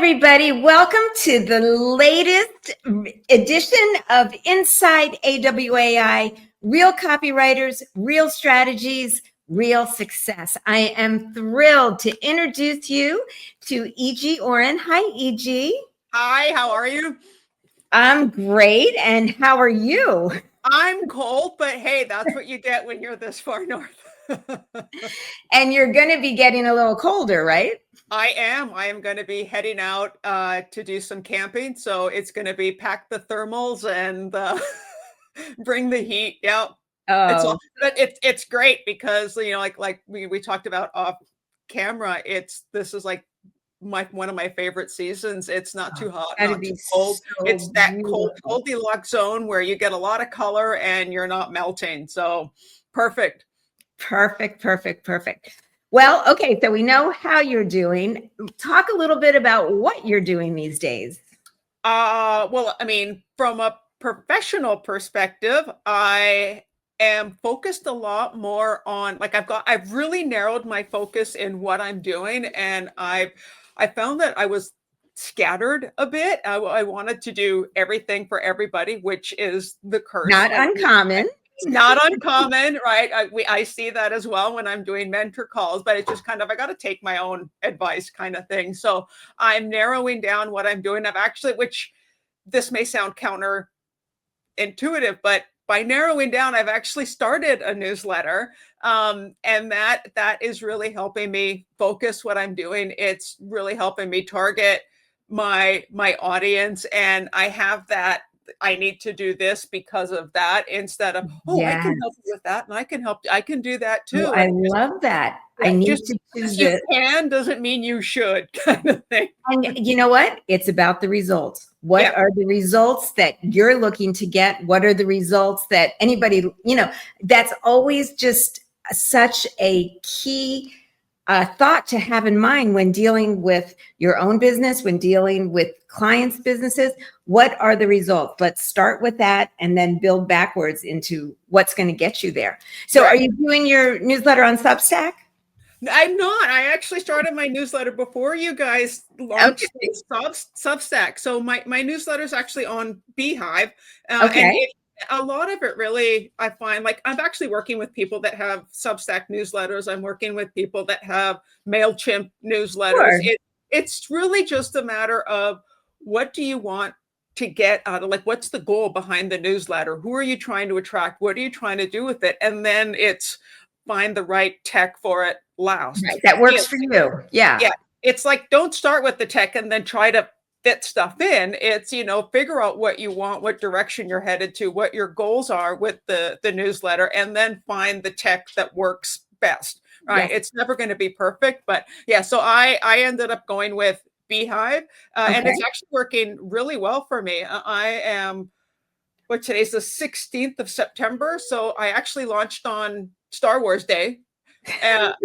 everybody. Welcome to the latest edition of Inside AWAI, Real Copywriters, Real Strategies, Real Success. I am thrilled to introduce you to E.G. Orren. Hi, E.G. Hi, how are you? I'm great. And how are you? I'm cold, but hey, that's what you get when you're this far north. And you're going to be getting a little colder, right? I am going to be heading out to do some camping. So it's going to be pack the thermals and bring the heat. Yeah. Oh, But it's great because, you know, like we talked about off camera, this is like one of my favorite seasons. It's not too hot, that'd not be too cold. so It's that cold beautiful. Goldilocks zone where you get a lot of color and you're not melting. So perfect. Perfect. Well, okay, so we know how you're doing. Talk a little bit about what you're doing these days. Well, I mean, from a professional perspective, I am focused a lot more on I've really narrowed my focus in what I'm doing, and I found that I was scattered a bit. I wanted to do everything for everybody, which is the curse. Not uncommon. It's not uncommon, right? I see that as well when I'm doing mentor calls, but it's just kind of, I got to take my own advice kind of thing. So I'm narrowing down what I'm doing. Which this may sound counterintuitive, but by narrowing down, I've actually started a newsletter. And that is really helping me focus what I'm doing. It's really helping me target my audience. And I have that I need to do this because of that, instead of, oh, I can help you with that, and I can do that too. Oh, I love that. I need to do Just this. you can doesn't mean you should, kind of thing. And you know what? It's about the results. What are the results that you're looking to get? What are the results that anybody, that's always just such a key thought to have in mind when dealing with your own business, when dealing with clients' businesses. What are the results? Let's start with that and then build backwards into what's going to get you there. So are you doing your newsletter on Substack? I'm not. I actually started my newsletter before you guys launched Substack. So my newsletter is actually on Beehive. And a lot of it really, I find, like, I'm actually working with people that have Substack newsletters. I'm working with people that have MailChimp newsletters. It's really just a matter of, what do you want to get out of, like, what's the goal behind the newsletter? Who are you trying to attract? What are you trying to do with it? And then it's find the right tech for it last. Right, that works for you. Yeah. It's like, don't start with the tech and then try to fit stuff in. It's, figure out what you want, what direction you're headed to, what your goals are with the newsletter, and then find the tech that works best. Right. It's never going to be perfect, but yeah. So I ended up going with Beehive, and it's actually working really well for me. I am, today's the 16th of September. So I actually launched on Star Wars Day. And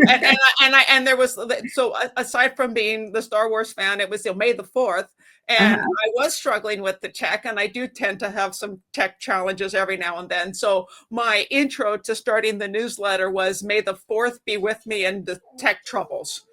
there was, so aside from being the Star Wars fan, it was May the 4th, and I was struggling with the tech, and I do tend to have some tech challenges every now and then. So my intro to starting the newsletter was, may the 4th be with me in the tech troubles.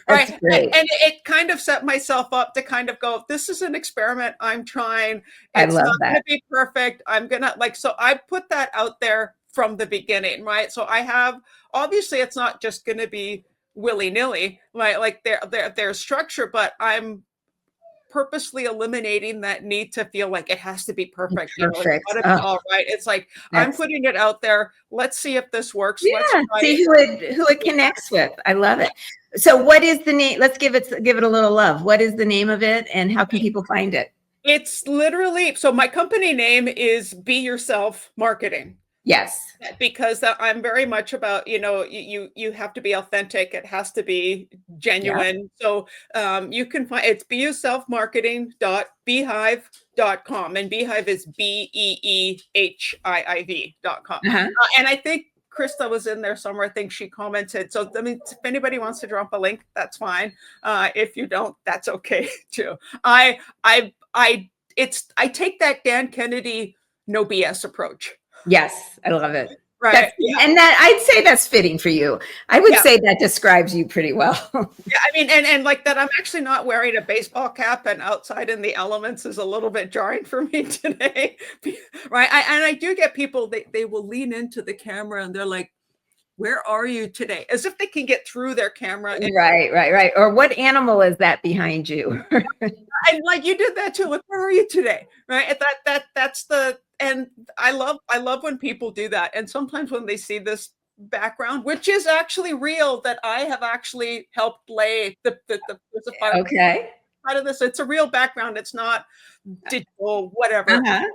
Right. And it kind of set myself up to kind of go, this is an experiment I'm trying. It's not going to be perfect. I'm going to, so I put that out there from the beginning, right? So I have, obviously it's not just going to be willy-nilly, right? Like there's structure, but I'm purposely eliminating that need to feel like it has to be perfect. It's gotta be all right. It's like, I'm putting it out there. Let's see if this works. Yeah, see who it connects with. I love it. So what is the name? Let's give it a little love. What is the name of it, and how can people find it? It's literally, so my company name is Be Yourself Marketing. Yes. Because I'm very much about, you have to be authentic. It has to be genuine. So you can find, it's beyourselfmarketing.beehive.com, and Beehive is BEEHIIV.com. And I think Krista was in there somewhere. I think she commented. So, I mean, if anybody wants to drop a link, that's fine. If you don't, that's okay too. I take that Dan Kennedy no BS approach. Yes, I love it. Right. Yeah. And that I'd say that's fitting for you. I would Yeah. say that describes you pretty well. Yeah, I mean, and like that, I'm actually not wearing a baseball cap and outside in the elements is a little bit jarring for me today, right? And I do get people, they will lean into the camera and they're like, where are you today? As if they can get through their camera. Right. Or what animal is that behind you? And like you did that too. Like, where are you today? Right. And that's the, and I love when people do that. And sometimes when they see this background, which is actually real, that I have actually helped lay there's a part Okay. of this. It's a real background. It's not digital, whatever. Uh-huh.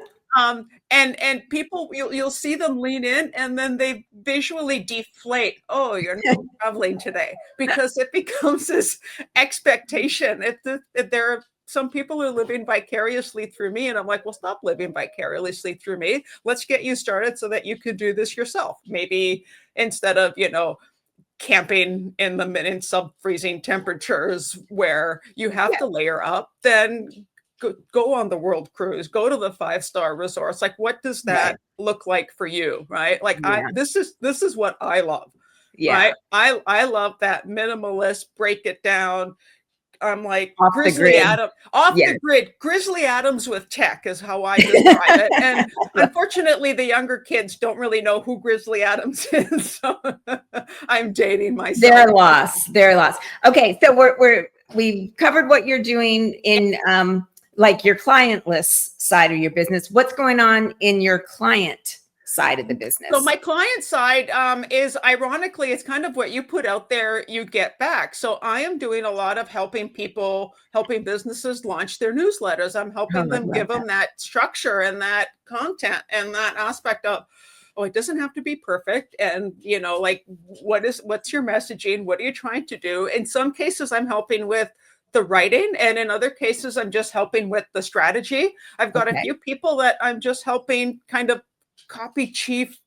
And people, you'll see them lean in and then they visually deflate. Oh, you're not traveling today, because it becomes this expectation. If there are some people who are living vicariously through me, and I'm like, well, stop living vicariously through me. Let's get you started so that you could do this yourself. Maybe instead of, camping in sub-freezing temperatures where you have to layer up, then go on the world cruise, go to the 5-star resorts. Like, what does that look like for you? Right. Like this is what I love. Yeah. Right. I love that minimalist, break it down. I'm like Off the grid. the grid. Grizzly Adams with tech is how I describe it. And unfortunately, the younger kids don't really know who Grizzly Adams is. So I'm dating myself. They're lost. Okay, so we've covered what you're doing in like your client list side of your business. What's going on in your client side of the business? So my client side is, ironically, it's kind of what you put out there, you get back. So I am doing a lot of helping businesses launch their newsletters. I'm helping them give them that structure and that content and that aspect of, oh, it doesn't have to be perfect. And, like, what's your messaging? What are you trying to do? In some cases, I'm helping with the writing, and in other cases, I'm just helping with the strategy. I've got a few people that I'm just helping kind of copy chief,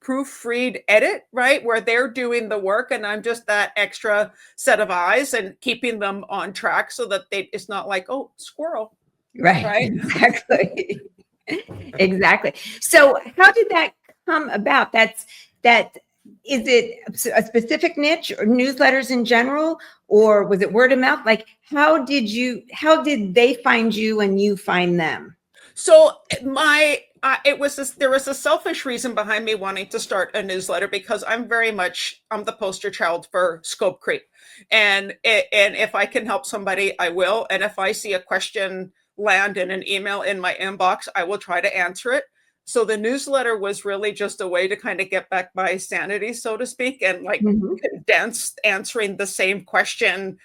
proofread, edit, right, where they're doing the work and I'm just that extra set of eyes and keeping them on track so that it's not like, oh, squirrel. Right. Exactly. Exactly. So how did that come about? Is it a specific niche or newsletters in general, or was it word of mouth? Like, how did they find you and you find them? So there was a selfish reason behind me wanting to start a newsletter, because I'm the poster child for scope creep. And if I can help somebody, I will. And if I see a question land in an email in my inbox, I will try to answer it. So the newsletter was really just a way to kind of get back my sanity, so to speak, and like condense answering the same question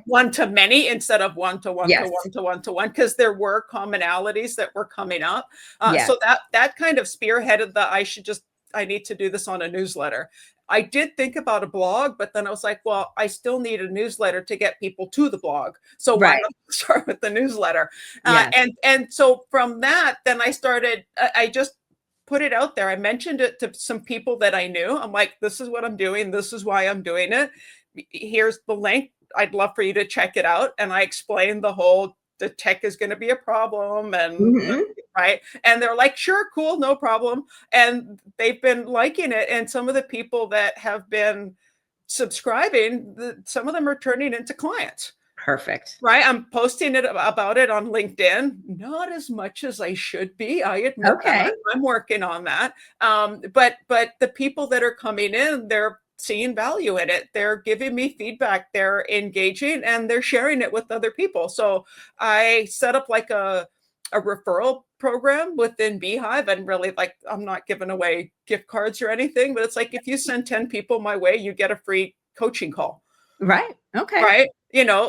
one to many instead of one to one to one, because there were commonalities that were coming up. So that kind of spearheaded I need to do this on a newsletter. I did think about a blog, but then I was like, well, I still need a newsletter to get people to the blog. So why not start with the newsletter? And so from that, then I just put it out there. I mentioned it to some people that I knew. I'm like, this is what I'm doing. This is why I'm doing it. Here's the link. I'd love for you to check it out. And I explained the tech is going to be a problem, and right. And they're like, sure, cool, no problem. And they've been liking it. And some of the people that have been subscribing, some of them are turning into clients. Perfect. Right. I'm posting about it on LinkedIn, not as much as I should be. I admit that. I'm working on that. But the people that are coming in, they're seeing value in it. They're giving me feedback, they're engaging, and they're sharing it with other people. So I set up like a referral program within Beehive, and really, like, I'm not giving away gift cards or anything, but it's like, if you send 10 people my way, you get a free coaching call. Right. Okay. Right.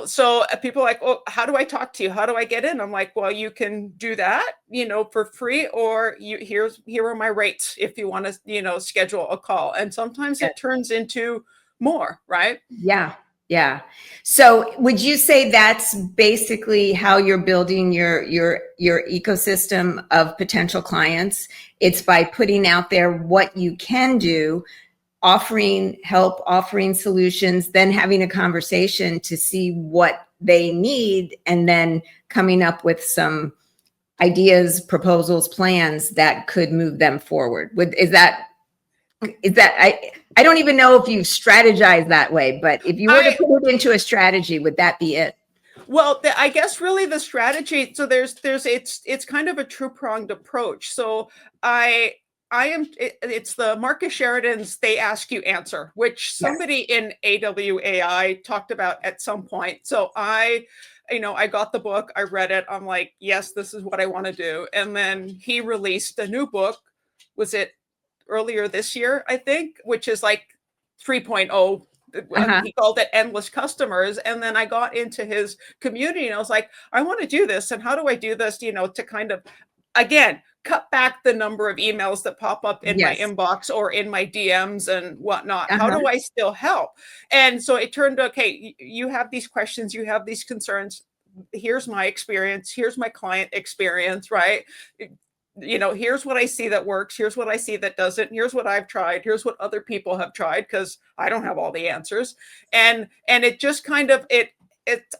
So people are like, oh, how do I talk to you? How do I get in? I'm like, well, you can do that, for free, or here are my rates if you want to, schedule a call. And sometimes it turns into more, right? Yeah. Yeah. So would you say that's basically how you're building your ecosystem of potential clients? It's by putting out there what you can do, offering help, offering solutions, then having a conversation to see what they need, and then coming up with some ideas, proposals, plans that could move them forward. Is that Is that, I don't even know if you strategize that way, but if you were to put it into a strategy, would that be it? Well, I guess really the strategy. So it's kind of a two-pronged approach. So it's the Marcus Sheridan's "They Ask You Answer," which somebody in AWAI talked about at some point. So I got the book, I read it, I'm like, yes, this is what I want to do. And then he released a new book. Was it earlier this year, I think, which is like 3.0. He called it Endless Customers. And then I got into his community and I was like, I want to do this. And how do I do this, to kind of, again, cut back the number of emails that pop up in my inbox or in my DMs and whatnot. How do I still help? And so it turned, okay, you have these questions, you have these concerns. Here's my experience. Here's my client experience, right? Here's what I see that works. Here's what I see that doesn't. Here's what I've tried. Here's what other people have tried, because I don't have all the answers. And it just kind of, it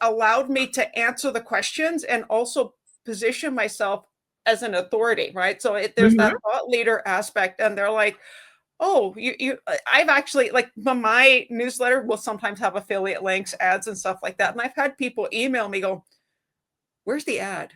allowed me to answer the questions and also position myself as an authority, right? So there's that thought leader aspect, and they're like, oh, I've actually, like, my newsletter will sometimes have affiliate links, ads and stuff like that. And I've had people email me, go, where's the ad?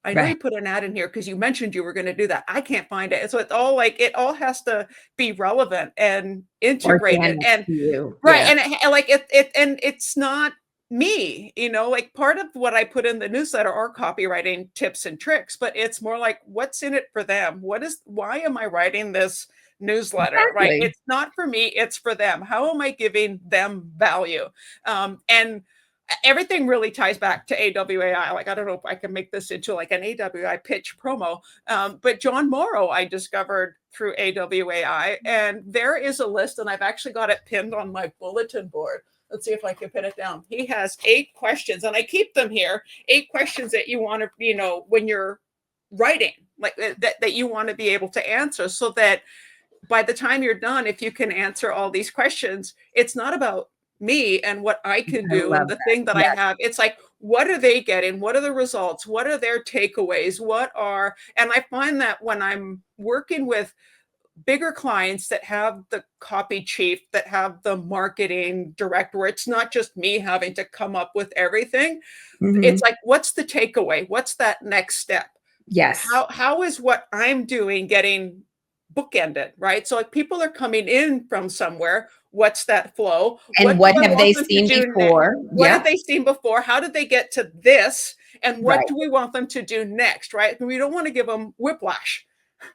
I know you put an ad in here because you mentioned you were going to do that. I can't find it. And so it's all like, it all has to be relevant and integrated. And and it's not me, like, part of what I put in the newsletter are copywriting tips and tricks, but it's more like, what's in it for them? Why am I writing this newsletter? Right? It's not for me, it's for them. How am I giving them value? And everything really ties back to AWAI. Like, I don't know if I can make this into like an AWAI pitch promo, but John Morrow I discovered through AWAI, and there is a list, and I've actually got it pinned on my bulletin board. Let's see if I can pin it down. He has 8 questions, and I keep them here. 8 questions that you want to, when you're writing, like that you want to be able to answer, so that by the time you're done, if you can answer all these questions, it's not about me and what I can do and the thing that I have. It's like, what are they getting? What are the results? What are their takeaways? And I find that when I'm working with bigger clients that have the copy chief, that have the marketing director, where it's not just me having to come up with everything. It's like, what's the takeaway? What's that next step? Yes. How is what I'm doing getting bookended, right? So, like, people are coming in from somewhere. What's that flow? And what have they seen before? What have they seen before? How did they get to this? And what do we want them to do next, right? We don't want to give them whiplash.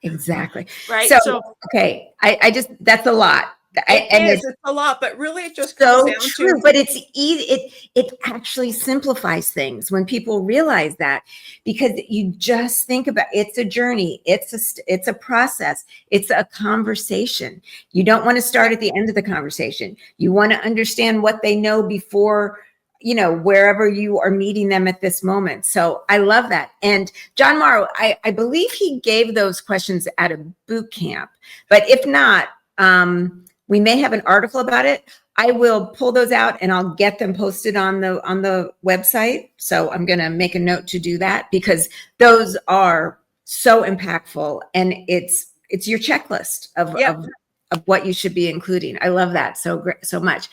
Exactly. Right. So okay, I just, that's a lot. It's a lot, but really it just comes down true. to, but it's easy. It actually simplifies things when people realize that, because you just think about, it's a journey, it's a process, it's a conversation. You don't want to start at the end of the conversation. You want to understand what they know before, wherever you are meeting them at this moment. So I love that. And John Morrow, I believe he gave those questions at a boot camp, but if not, we may have an article about it. I will pull those out and I'll get them posted on the website. So I'm going to make a note to do that, because those are so impactful, and it's your checklist of what you should be including. I love that so much.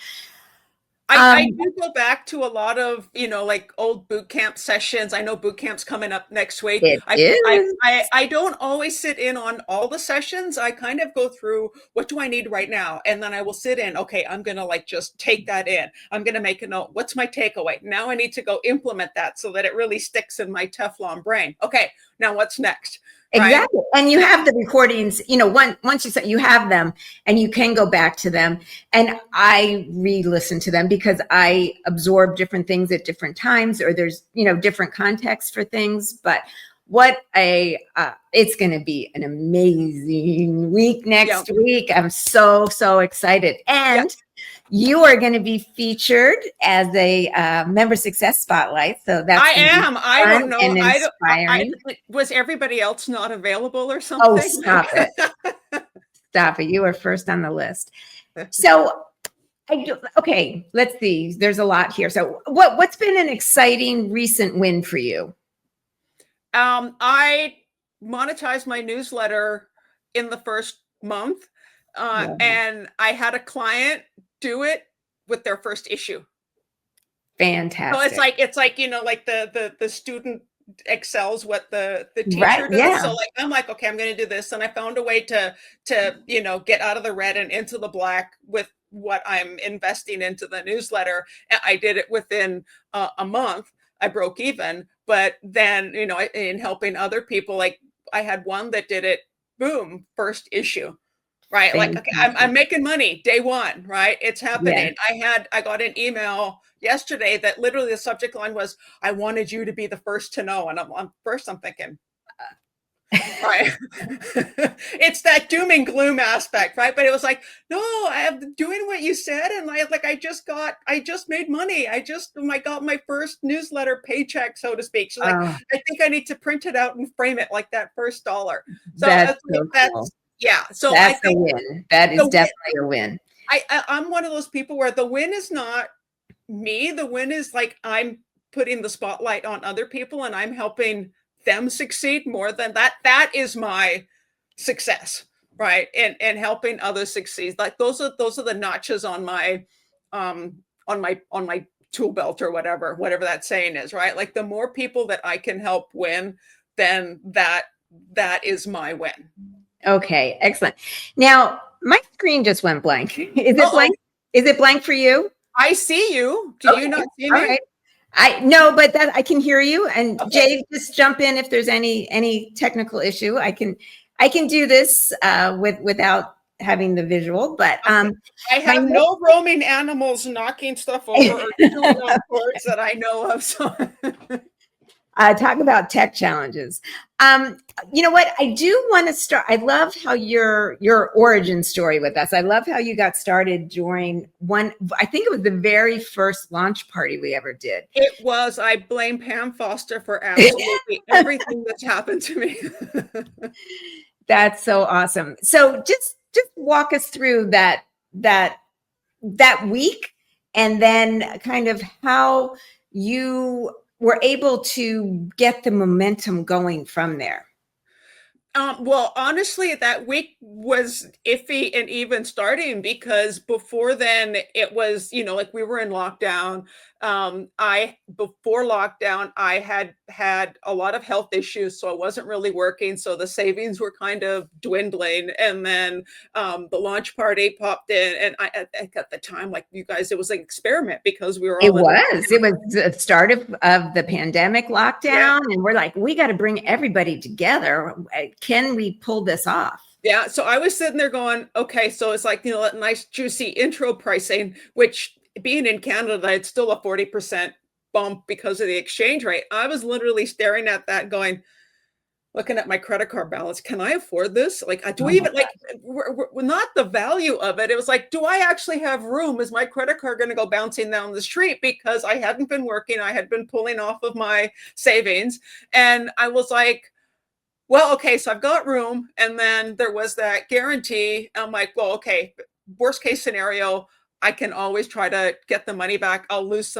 I do go back to a lot of, like, old boot camp sessions. I know boot camp's coming up next week. I don't always sit in on all the sessions. I kind of go through, what do I need right now? And then I will sit in, okay, I'm going to just take that in. I'm going to make a note. What's my takeaway? Now I need to go implement that so that it really sticks in my Teflon brain. Okay, now what's next? Exactly. Right? And you have the recordings, once you say you have them, and you can go back to them. And I re-listen to them because I absorb different things at different times, or there's, different contexts for things. But it's going to be an amazing week next week. I'm so excited. And you are going to be featured as a member success spotlight. So that's I am. I don't know. Was everybody else not available or something? Oh, stop it. Stop it. You are first on the list. So, okay, let's see. There's a lot here. So what's been an exciting recent win for you? I monetized my newsletter in the first month. Yeah. And I had a client do it with their first issue. So Fantastic. it's like, you know, like the student excels what the Right. teacher does. Yeah. So like I'm like, okay, I'm going to do this, and I found a way to you know, get out of the red and into the black with what I'm investing into the newsletter. And I did it within a month. I broke even, but then, you know, in helping other people, like I had one that did it, boom, first issue. Right. Like, okay, I'm Fantastic. making money day one, right? It's Yeah. happening. I got an email yesterday that literally the subject line was, I wanted you to be the first to know. And I'm thinking, right. It's that doom and gloom aspect, right? But it was like, no, I am doing what you said. And I just made money. I got my first newsletter paycheck, so to speak. She's like, Oh, I think I need to print it out and frame it like that first dollar. So that's so cool. yeah. So I That's a think win. That is the definitely a win. I'm one of those people where the win is not me. The win is like I'm putting the spotlight on other people and I'm helping them succeed more than that. That is my success, right? And helping others succeed. Like those are the notches on my on my tool belt or whatever that saying is, right? Like the more people that I can help win, then that is my win. Okay, excellent. Now, my screen just went blank. Is it Uh-oh. blank? Is it blank for you? I see you. Do Okay. you not see All me? right. I no, but that I can hear you. And Okay. Jay, just jump in if there's any technical issue. I can do this without having the visual, but Okay. I my have no roaming animals knocking stuff over or chewing on cords that I know of. So talk about tech challenges. You know what? I do want to start. I love how your origin story with us. I love how you got started during one. I think it was the very first launch party we ever did. it was. I blame Pam Foster for absolutely everything that's happened to me. That's so awesome. So just walk us through that week, and then kind of how you were able to get the momentum going from there. Well, honestly, that week was iffy and even starting because before then it was, you know, like we were in lockdown. Before lockdown, I had a lot of health issues, so I wasn't really working. So the savings were kind of dwindling. And then the launch party popped in, and at the time, like you guys, it was an experiment because we were all It was the start of the pandemic yeah. lockdown, and we're like, we got to bring everybody together. Can we pull this off? Yeah, so I was sitting there going, okay, so it's like, you know, that nice juicy intro pricing, which being in Canada, it's still a 40% bump because of the exchange rate. I was literally staring at that going, looking at my credit card balance, can I afford this? Like, do I Oh my even like, we're not the value of it. It was like, do I actually have room? Is my credit card going to go bouncing down the street? Because I hadn't been working. I had been pulling off of my savings. And I was like, well, okay, so I've got room. And then there was that guarantee. I'm like, well, okay, worst case scenario, I can always try to get the money back. I'll lose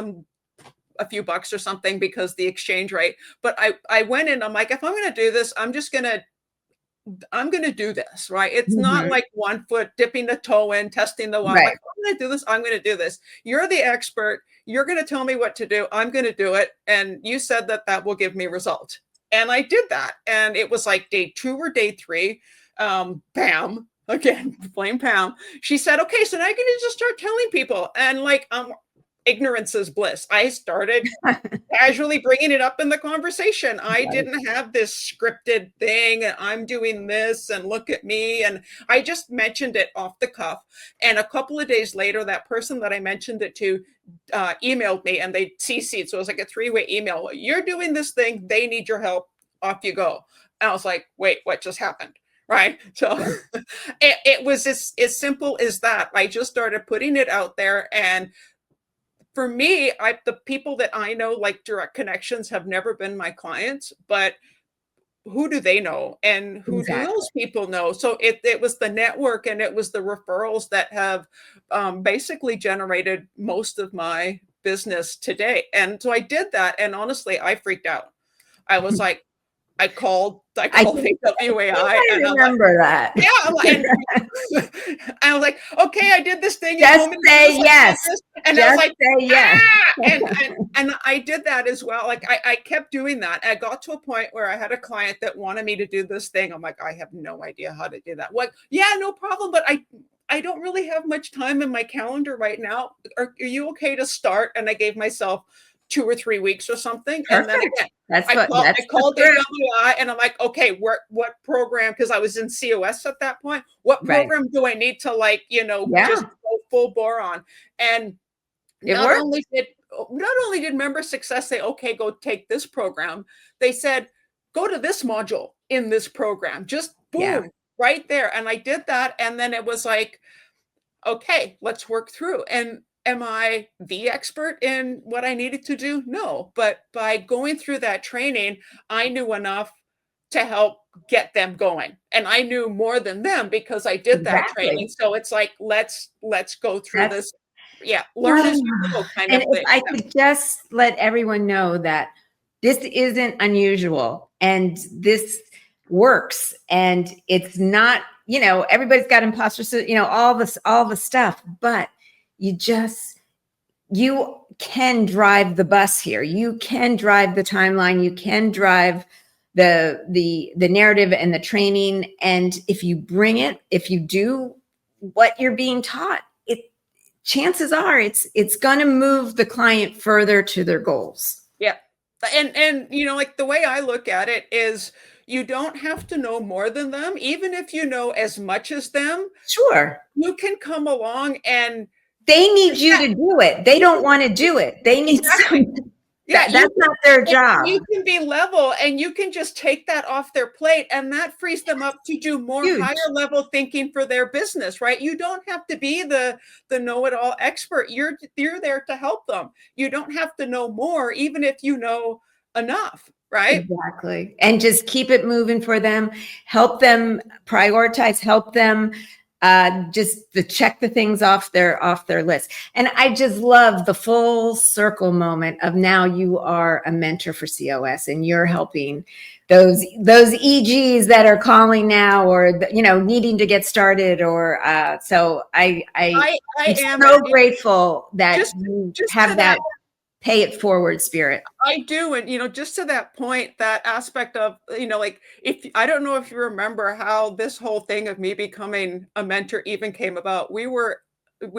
a few bucks or something because the exchange rate. But I went in, I'm like, if I'm going to do this, I'm going to do this, right? It's not Mhm. like one foot dipping the toe in, testing the water. Right. Like, I'm going to do this. I'm going to do this. You're the expert. You're going to tell me what to do. I'm going to do it. And you said that will give me results. And I did that. And it was like day 2 or day 3. Pam, again, blame Pam. She said, okay, so now you're going to just start telling people. And like, ignorance is bliss. I started casually bringing it up in the conversation. I didn't have this scripted thing. I'm doing this and look at me. And I just mentioned it off the cuff. And a couple of days later, that person that I mentioned it to emailed me and they CC'd. So it was like a 3-way email. You're doing this thing. They need your help. Off you go. And I was like, wait, what just happened? Right. So it was as simple as that. I just started putting it out there. And for me, the people that I know, like direct connections, have never been my clients, but who do they know and who do Exactly. those people know? So it was the network and it was the referrals that have basically generated most of my business today. And so I did that. And honestly, I freaked out. I was like, I called I think AWAI, I and I'm like, remember that. yeah, and I was like, okay, I did this thing. You Just told me to do say this, I did yes. this. And I was Just like, say yes. and I did that as well. Like I kept doing that. I got to a point where I had a client that wanted me to do this thing. I'm like, I have no idea how to do that. What? Yeah, no problem. But I don't really have much time in my calendar right now. Are you okay to start? And I gave myself 2 or 3 weeks or something. And then Perfect. again, That's I the called script. AWI, and I'm like, okay, what program? Because I was in COS at that point. What Right. program do I need to, like, just Yeah, go full bore on? And it not worked. only did Member Success say, okay, go take this program, they said, go to this module in this program. Just Yeah, boom, right there. And I did that. And then it was like, okay, let's work through. And am I the expert in what I needed to do? No. But by going through that training, I knew enough to help get them going. And I knew more than them because I did that training. exactly. So it's like, let's go through That's this. Yeah, learn as you go kind and of if thing. I could just let everyone know that this isn't unusual and this works and it's not, everybody's got imposter, all the stuff, but you can drive the bus here. You can drive the timeline. You can drive the narrative and the training. And if you bring it, if you do what you're being taught, chances are it's going to move the client further to their goals. Yeah. And like the way I look at it is you don't have to know more than them. Even if you know as much as them, Sure. you can come along and They need you to do it. They don't want to do it. They need exactly. Yeah, that's not their job. you can be level and you can just take that off their plate, and that frees them up to do more Huge. higher level thinking for their business, right? You don't have to be the know-it-all expert. You're there to help them. You don't have to know more, even if you know enough, right? Exactly. And just keep it moving for them, help them prioritize, help them just to check the things off their list. And I just love the full circle moment of now you are a mentor for COS and you're helping those EGs that are calling now or needing to get started or so I am so grateful that you have that pay it forward spirit. I do. And, just to that point, that aspect of, like, I don't know if you remember how this whole thing of me becoming a mentor even came about. We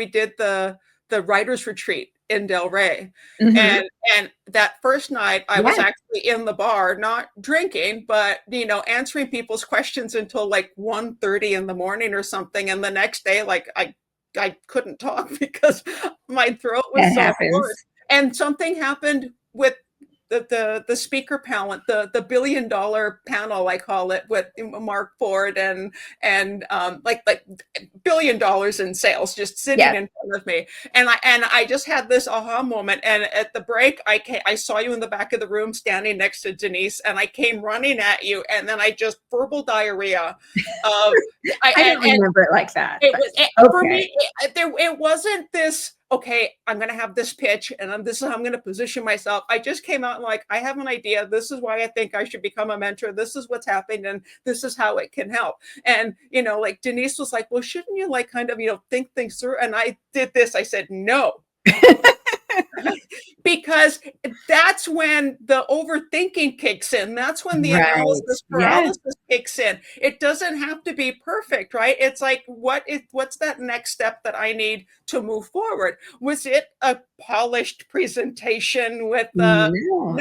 did the writers retreat in Del Rey. Mm-hmm. And that first night I was actually in the bar, not drinking, but, answering people's questions until like 1:30 in the morning or something. And the next day, like I couldn't talk because my throat was so hoarse. And something happened with the speaker panel, the $1 billion panel, I call it, with Mark Ford and like $1 billion in sales just sitting in front of me. And I just had this aha moment. And at the break, I saw you in the back of the room standing next to Denise, and I came running at you, and then I just verbal diarrhea of I don't remember it like that. For me, it wasn't this, okay, I'm going to have this pitch and this is how I'm going to position myself. I just came out and like, I have an idea. This is why I think I should become a mentor. This is what's happened and this is how it can help. And, like Denise was like, well, shouldn't you like kind of, think things through? And I did this. I said, no. Because that's when the overthinking kicks in. That's when the analysis paralysis kicks in. It doesn't have to be perfect, right? It's like, what's that next step that I need to move forward? Was it a polished presentation with no?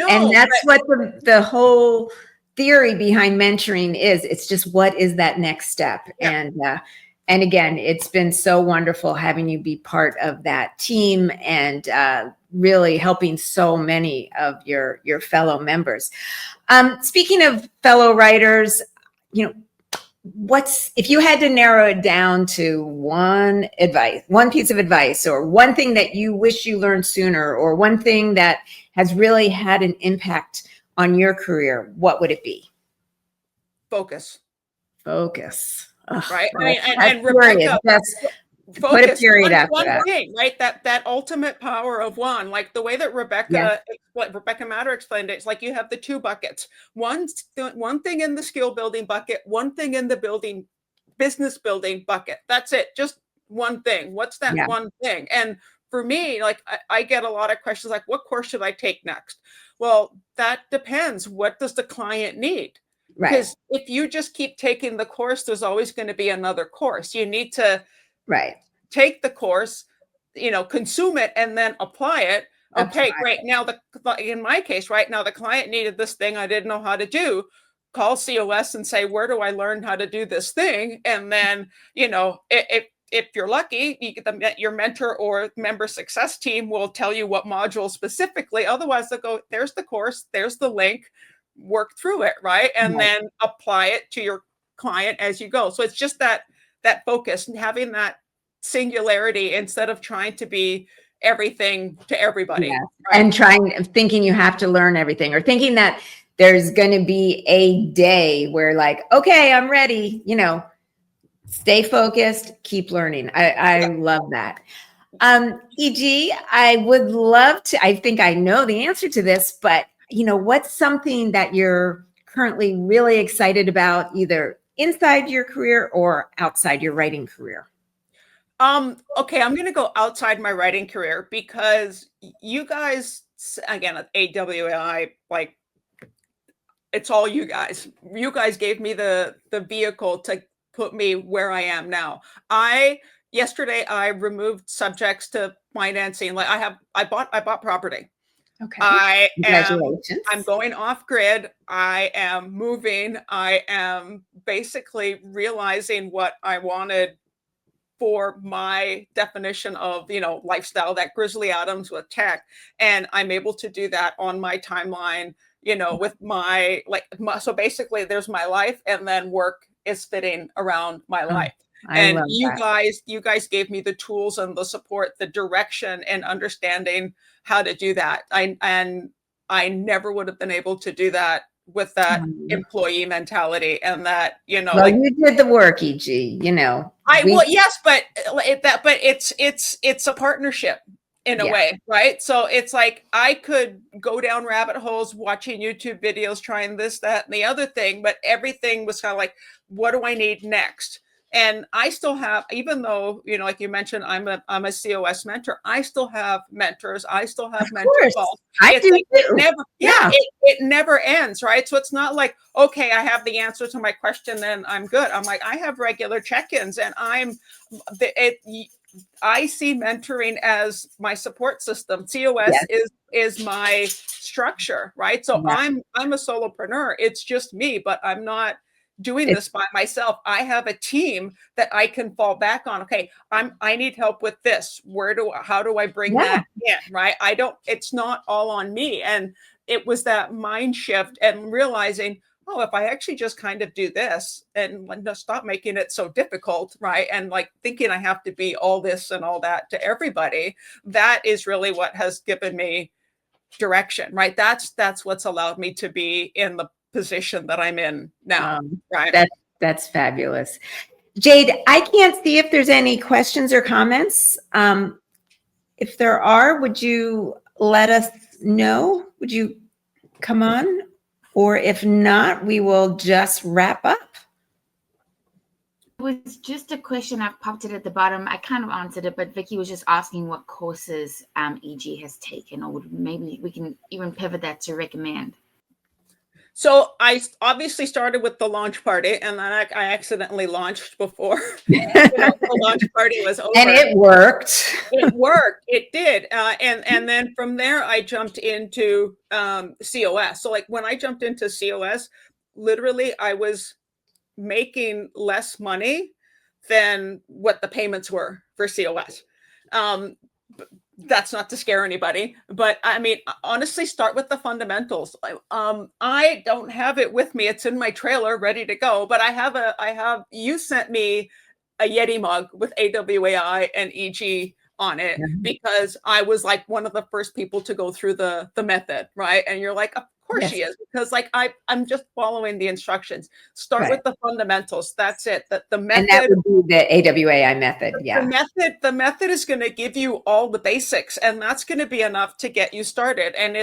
And that's what the whole theory behind mentoring is. It's just, what is that next step? And again, it's been so wonderful having you be part of that team and really helping so many of your fellow members. Speaking of fellow writers, if you had to narrow it down to one piece of advice, or one thing that you wish you learned sooner, or one thing that has really had an impact on your career, what would it be? Focus. Focus. Right. And Put a focus period on after one that. thing, right? That ultimate power of one, like the way that Rebecca Matter explained it. It's like you have the two buckets. One thing in the skill building bucket, one thing in the business building bucket. That's it. Just one thing. What's that Yeah. one thing? And for me, like I get a lot of questions like, what course should I take next? Well, that depends. What does the client need? Right. Because if you just keep taking the course, there's always going to be another course. You need to Right. take the course, consume it, and then apply it. Okay, Apply. great. Now, in my case, right now, the client needed this thing I didn't know how to do. Call COS and say, where do I learn how to do this thing? And then, if you're lucky, your mentor or member success team will tell you what module specifically. Otherwise, they'll go, there's the course, there's the link, work through it, right? And then apply it to your client as you go. So it's just that focus and having that singularity instead of trying to be everything to everybody. Yeah. Right? And thinking you have to learn everything, or thinking that there's going to be a day where like, okay, I'm ready, stay focused, keep learning. I love that. EG, I would love to, I think I know the answer to this, but what's something that you're currently really excited about, either inside your career or outside your writing career? Okay, I'm going to go outside my writing career because you guys, again, at AWAI, like, it's all you guys. You guys gave me the vehicle to put me where I am now. Yesterday I removed subjects to financing. Like I bought property. Okay. I'm Congratulations. going off grid. I am moving. I am basically realizing what I wanted for my definition of, lifestyle, that Grizzly Adams with tech. And I'm able to do that on my timeline, with so basically there's my life, and then work is fitting around my life. And you guys gave me the tools and the support, the direction, and understanding how to do that. I never would have been able to do that with that employee mentality, and that, well, you did the work, EG, yes, but it's a partnership in a way, right? So it's like I could go down rabbit holes watching YouTube videos, trying this, that, and the other thing, but everything was kind of like, what do I need next? And I still have, even though, like you mentioned, I'm a COS mentor, I still have mentors. I still have mentor calls. I do too. It never ends, right? So it's not like, okay, I have the answer to my question, then I'm good. I'm like, I have regular check-ins, and I see mentoring as my support system. COS is my structure, right? So I'm a solopreneur. It's just me, but I'm not doing this by myself. I have a team that I can fall back on. Okay, I need help with this. How do I bring that in? Right? It's not all on me. And it was that mind shift and realizing, oh, if I actually just kind of do this and stop making it so difficult, right? And like thinking I have to be all this and all that to everybody, that is really what has given me direction, right? That's what's allowed me to be in the position that I'm in now. Right. That's fabulous. Jade, I can't see if there's any questions or comments. If there are, would you let us know? Would you come on? Or if not, we will just wrap up. It was just a question. I've popped it at the bottom. I kind of answered it, but Vicky was just asking what courses EG has taken, or maybe we can even pivot that to recommend. So I obviously started with the launch party, and then I accidentally launched before the launch party was over. And it worked. It worked. It did. And then from there, I jumped into COS. So like when I jumped into COS, literally I was making less money than what the payments were for COS. That's not to scare anybody, but I mean, honestly, start with the fundamentals. I don't have it with me. It's in my trailer ready to go, but you sent me a Yeti mug with AWAI and EG on it because I was like one of the first people to go through the method, right? And you're like, of course Yes. she is, because like I'm just following the instructions. Start Right. with the fundamentals. That's it. The And that method, would be the AWAI method. Yeah. the method is going to give you all the basics, and that's going to be enough to get you started. And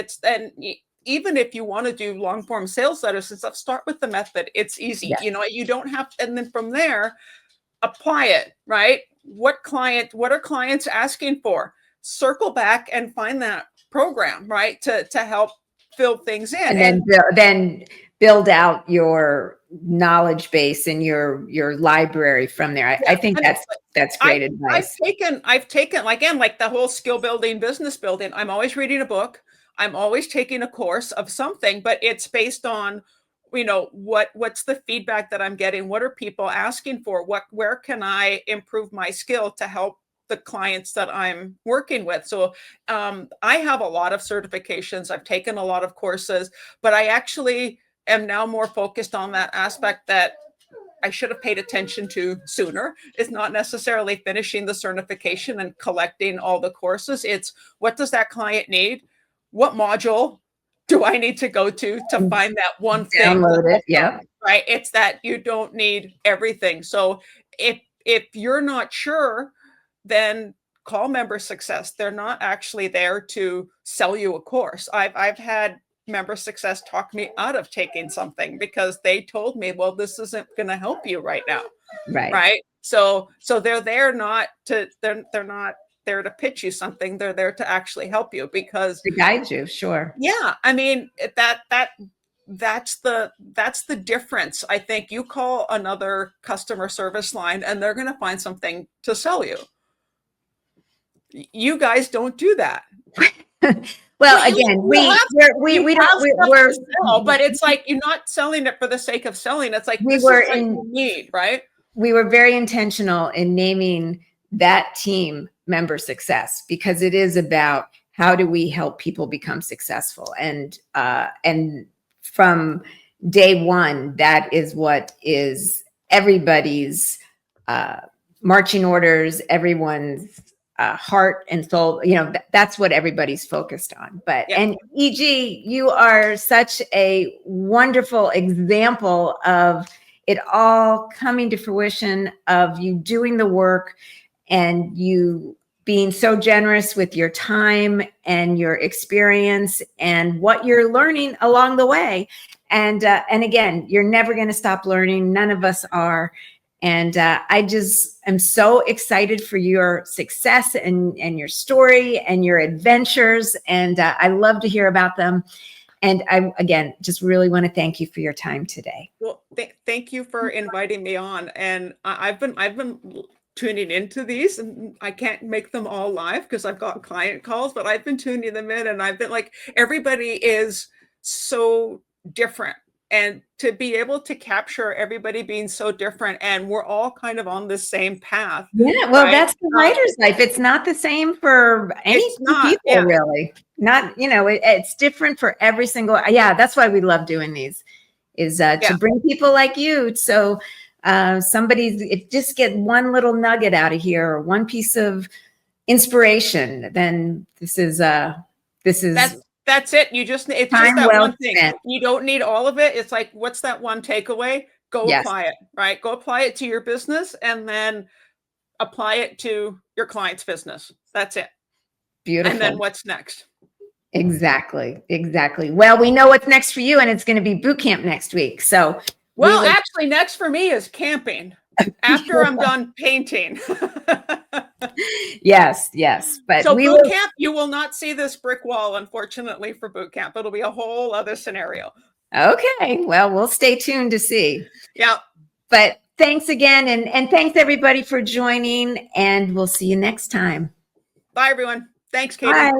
even if you want to do long form sales letters and stuff, start with the method. It's easy. Yes. You know, you don't have, and then from there, apply it, right? What are clients asking for? Circle back and find that program, right? To help fill things in. And then build out your knowledge base and your library from there. I think that's great advice. I've taken again, like the whole skill building, business building. I'm always reading a book. I'm always taking a course of something, but it's based on, what's the feedback that I'm getting? What are people asking for? Where can I improve my skill to help the clients that I'm working with? So I have a lot of certifications. I've taken a lot of courses, but I actually am now more focused on that aspect that I should have paid attention to sooner. It's not necessarily finishing the certification and collecting all the courses. It's, what does that client need? What module do I need to go to find that one thing? Download it. Yeah. Right. It's that you don't need everything. So if you're not sure, then call Member Success. They're not actually there to sell you a course. I've had Member Success talk me out of taking something because they told me, well, this isn't going to help you right now. Right. So they're there they're not there to pitch you something. They're there to actually help you, because To guide you. Sure. Yeah. I mean, that's the difference. I think you call another customer service line and they're going to find something to sell you. You guys don't do that. Well, again, we're, but it's like, you're not selling it for the sake of selling. It's like, we this were is what you need, right? We were very intentional in naming that team Member Success, because it is about how do we help people become successful. And from day one, that is what is everybody's marching orders, everyone's heart and soul. That's what everybody's focused on. But Yeah. And EG, you are such a wonderful example of it all coming to fruition, of you doing the work and you being so generous with your time and your experience and what you're learning along the way. And again, you're never going to stop learning. None of us are. And I just am so excited for your success and your story and your adventures. And I love to hear about them. And I, again, just really want to thank you for your time today. Well, thank you for inviting me on. And I've been tuning into these, and I can't make them all live because I've got client calls, but I've been tuning them in, and I've been like, everybody is so different. And to be able to capture everybody being so different, and we're all kind of on the same path. Yeah, well, right? that's the writer's life. It's not the same for any people, really. Not, it's different for every single. Yeah, that's why we love doing these, is to bring people like you. So if just get one little nugget out of here, or one piece of inspiration, then this is. That's it. It's just that one thing. Spent. You don't need all of it. It's like, what's that one takeaway? Go apply it, right? Go apply it to your business, and then apply it to your client's business. That's it. Beautiful. And then what's next? Exactly. Well, we know what's next for you, and it's going to be boot camp next week. So, actually, next for me is camping after I'm done painting. Yes. But so boot camp, you will not see this brick wall, unfortunately, for boot camp. It'll be a whole other scenario. Okay. Well, we'll stay tuned to see. Yeah. But thanks again. And thanks everybody for joining, and we'll see you next time. Bye, everyone. Thanks, Katie. Bye.